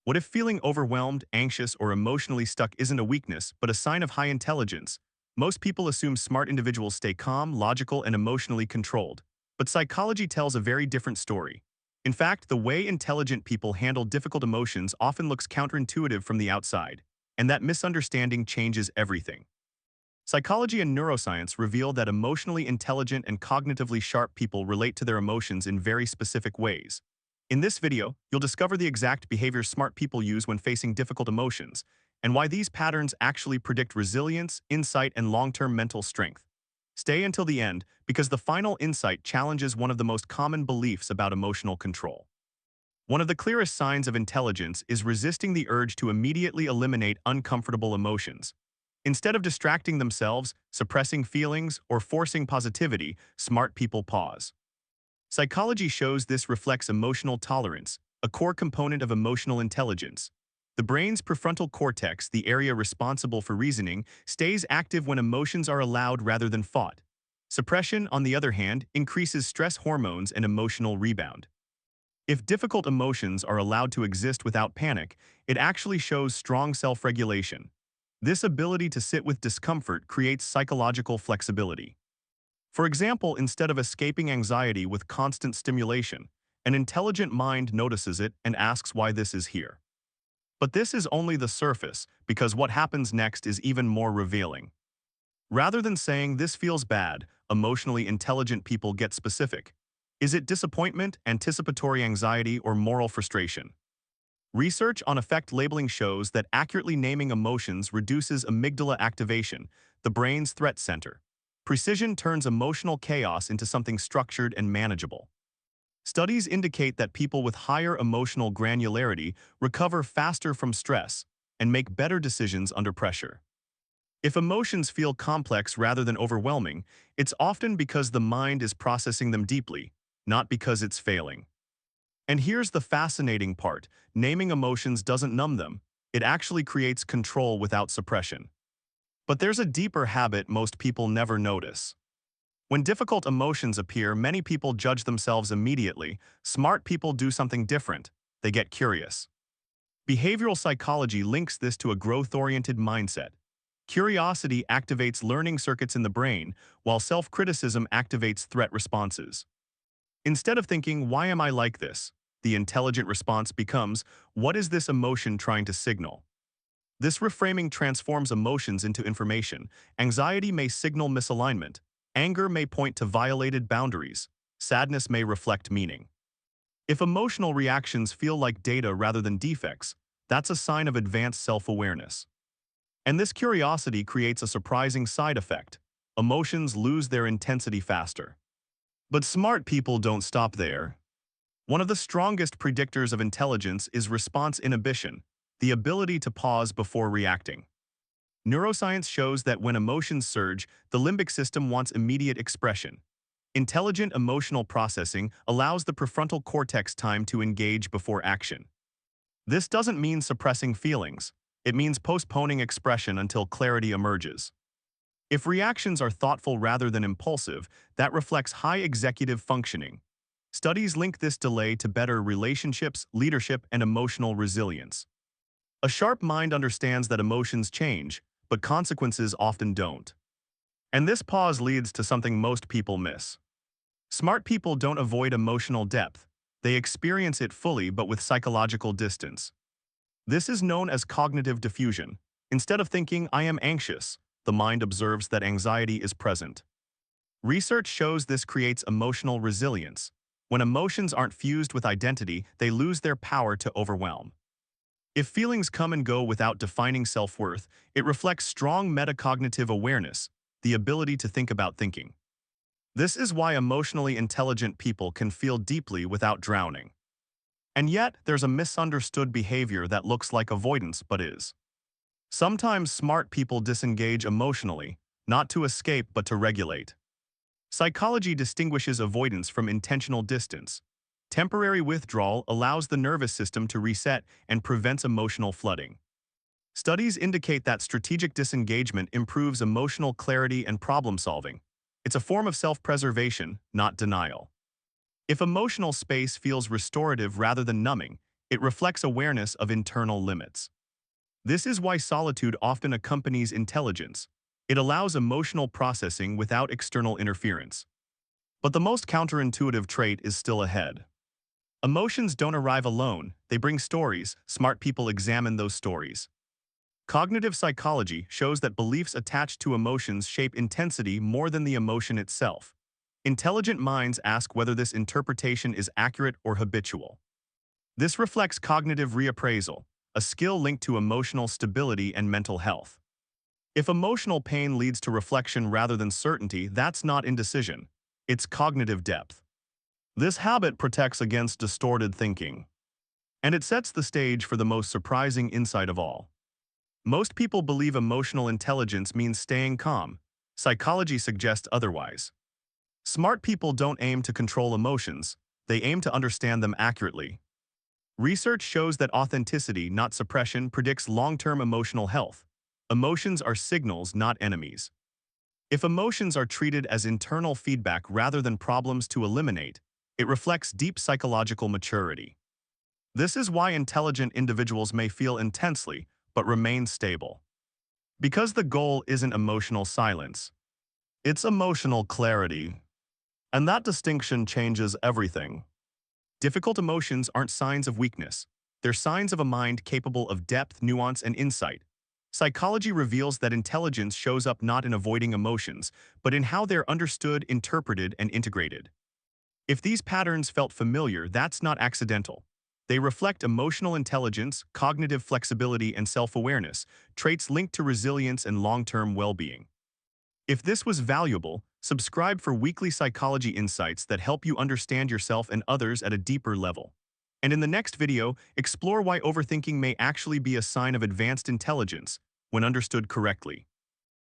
What if feeling overwhelmed, anxious, or emotionally stuck isn't a weakness, but a sign of high intelligence? Most people assume smart individuals stay calm, logical, and emotionally controlled. But psychology tells a very different story. In fact, the way intelligent people handle difficult emotions often looks counterintuitive from the outside, and that misunderstanding changes everything. Psychology and neuroscience reveal that emotionally intelligent and cognitively sharp people relate to their emotions in very specific ways. In this video, you'll discover the exact behaviors smart people use when facing difficult emotions, and why these patterns actually predict resilience, insight, and long-term mental strength. Stay until the end, because the final insight challenges one of the most common beliefs about emotional control. One of the clearest signs of intelligence is resisting the urge to immediately eliminate uncomfortable emotions. Instead of distracting themselves, suppressing feelings, or forcing positivity, smart people pause. Psychology shows this reflects emotional tolerance, a core component of emotional intelligence. The brain's prefrontal cortex, the area responsible for reasoning, stays active when emotions are allowed rather than fought. Suppression, on the other hand, increases stress hormones and emotional rebound. If difficult emotions are allowed to exist without panic, it actually shows strong self-regulation. This ability to sit with discomfort creates psychological flexibility. For example, instead of escaping anxiety with constant stimulation, an intelligent mind notices it and asks why this is here. But this is only the surface, because what happens next is even more revealing. Rather than saying this feels bad, emotionally intelligent people get specific. Is it disappointment, anticipatory anxiety, or moral frustration? Research on affect labeling shows that accurately naming emotions reduces amygdala activation, the brain's threat center. Precision turns emotional chaos into something structured and manageable. Studies indicate that people with higher emotional granularity recover faster from stress and make better decisions under pressure. If emotions feel complex rather than overwhelming, it's often because the mind is processing them deeply, not because it's failing. And here's the fascinating part: naming emotions doesn't numb them, it actually creates control without suppression. But there's a deeper habit most people never notice. When difficult emotions appear, many people judge themselves immediately. Smart people do something different. They get curious. Behavioral psychology links this to a growth-oriented mindset. Curiosity activates learning circuits in the brain, while self-criticism activates threat responses. Instead of thinking, "Why am I like this?" the intelligent response becomes, "What is this emotion trying to signal?" This reframing transforms emotions into information. Anxiety may signal misalignment. Anger may point to violated boundaries. Sadness may reflect meaning. If emotional reactions feel like data rather than defects, that's a sign of advanced self-awareness. And this curiosity creates a surprising side effect. Emotions lose their intensity faster. But smart people don't stop there. One of the strongest predictors of intelligence is response inhibition, the ability to pause before reacting. Neuroscience shows that when emotions surge, the limbic system wants immediate expression. Intelligent emotional processing allows the prefrontal cortex time to engage before action. This doesn't mean suppressing feelings. It means postponing expression until clarity emerges. If reactions are thoughtful rather than impulsive, that reflects high executive functioning. Studies link this delay to better relationships, leadership, and emotional resilience. A sharp mind understands that emotions change, but consequences often don't. And this pause leads to something most people miss. Smart people don't avoid emotional depth. They experience it fully but with psychological distance. This is known as cognitive diffusion. Instead of thinking, "I am anxious," the mind observes that anxiety is present. Research shows this creates emotional resilience. When emotions aren't fused with identity, they lose their power to overwhelm. If feelings come and go without defining self-worth, it reflects strong metacognitive awareness, the ability to think about thinking. This is why emotionally intelligent people can feel deeply without drowning. And yet, there's a misunderstood behavior that looks like avoidance but is. Sometimes smart people disengage emotionally, not to escape but to regulate. Psychology distinguishes avoidance from intentional distance. Temporary withdrawal allows the nervous system to reset and prevents emotional flooding. Studies indicate that strategic disengagement improves emotional clarity and problem solving. It's a form of self-preservation, not denial. If emotional space feels restorative rather than numbing, It reflects awareness of internal limits. This is why solitude often accompanies intelligence. It allows emotional processing without external interference. But the most counterintuitive trait is still ahead. Emotions don't arrive alone, they bring stories. Smart people examine those stories. Cognitive psychology shows that beliefs attached to emotions shape intensity more than the emotion itself. Intelligent minds ask whether this interpretation is accurate or habitual. This reflects cognitive reappraisal, a skill linked to emotional stability and mental health. If emotional pain leads to reflection rather than certainty, that's not indecision. It's cognitive depth. This habit protects against distorted thinking. And it sets the stage for the most surprising insight of all. Most people believe emotional intelligence means staying calm. Psychology suggests otherwise. Smart people don't aim to control emotions, they aim to understand them accurately. Research shows that authenticity, not suppression, predicts long-term emotional health. Emotions are signals, not enemies. If emotions are treated as internal feedback rather than problems to eliminate, it reflects deep psychological maturity. This is why intelligent individuals may feel intensely, but remain stable. Because the goal isn't emotional silence, it's emotional clarity. And that distinction changes everything. Difficult emotions aren't signs of weakness. They're signs of a mind capable of depth, nuance, and insight. Psychology reveals that intelligence shows up not in avoiding emotions, but in how they're understood, interpreted, and integrated. If these patterns felt familiar, that's not accidental. They reflect emotional intelligence, cognitive flexibility, and self-awareness, traits linked to resilience and long-term well-being. If this was valuable, subscribe for weekly psychology insights that help you understand yourself and others at a deeper level. And in the next video, explore why overthinking may actually be a sign of advanced intelligence when understood correctly.